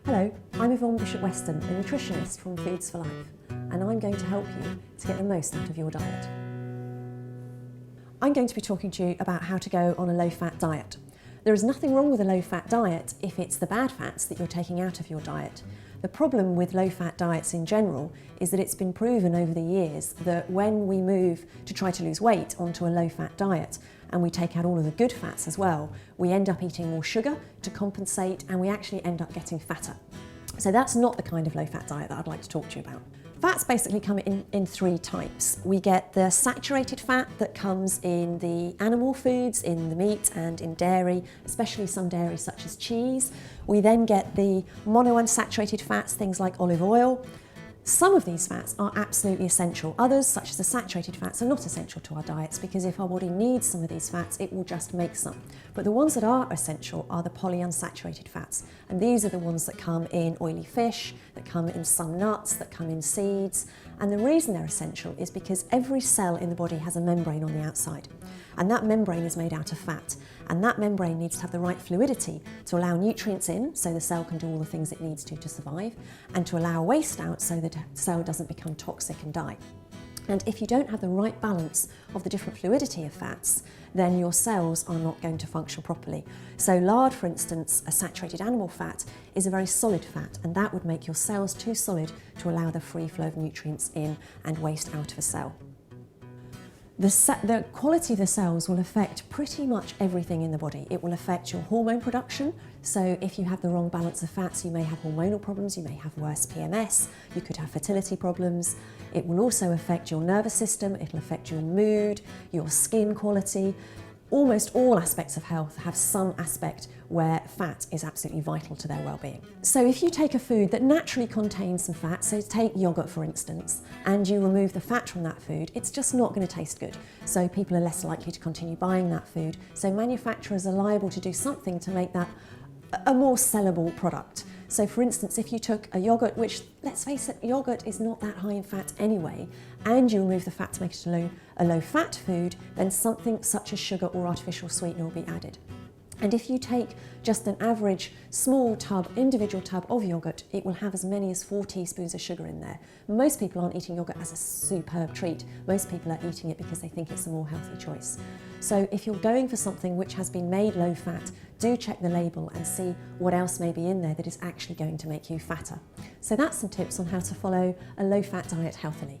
Hello, I'm Yvonne Bishop-Weston, a nutritionist from Foods for Life, and I'm going to help you to get the most out of your diet. I'm going to be talking to you about how to go on a low-fat diet. There is nothing wrong with a low-fat diet if it's the bad fats that you're taking out of your diet. The problem with low-fat diets in general is that it's been proven over the years that when we move to try to lose weight onto a low-fat diet and we take out all of the good fats as well, we end up eating more sugar to compensate and we actually end up getting fatter. So that's not the kind of low-fat diet that I'd like to talk to you about. Fats basically come in three types. We get the saturated fat that comes in the animal foods, in the meat and in dairy, especially some dairy such as cheese. We then get the monounsaturated fats, things like olive oil. Some of these fats are absolutely essential. Others, such as the saturated fats, are not essential to our diets because if our body needs some of these fats, it will just make some. But the ones that are essential are the polyunsaturated fats. And these are the ones that come in oily fish, that come in some nuts, that come in seeds. And the reason they're essential is because every cell in the body has a membrane on the outside. And that membrane is made out of fat. And that membrane needs to have the right fluidity to allow nutrients in so the cell can do all the things it needs to survive, and to allow waste out so that the cell doesn't become toxic and die. And if you don't have the right balance of the different fluidity of fats, then your cells are not going to function properly. So lard, for instance, a saturated animal fat, is a very solid fat, and that would make your cells too solid to allow the free flow of nutrients in and waste out of a cell. The quality of the cells will affect pretty much everything in the body. It will affect your hormone production. So if you have the wrong balance of fats, you may have hormonal problems, you may have worse PMS, you could have fertility problems. It will also affect your nervous system, it'll affect your mood, your skin quality. Almost all aspects of health have some aspect where fat is absolutely vital to their well-being. So if you take a food that naturally contains some fat, so take yogurt for instance, and you remove the fat from that food, it's just not going to taste good. So people are less likely to continue buying that food. So manufacturers are liable to do something to make that a more sellable product. So for instance, if you took a yogurt, which, let's face it, yogurt is not that high in fat anyway, and you remove the fat to make it a low-fat food, then something such as sugar or artificial sweetener will be added. And if you take just an average small tub, individual tub of yogurt, it will have as many as 4 teaspoons of sugar in there. Most people aren't eating yogurt as a superb treat. Most people are eating it because they think it's a more healthy choice. So if you're going for something which has been made low fat, do check the label and see what else may be in there that is actually going to make you fatter. So that's some tips on how to follow a low fat diet healthily.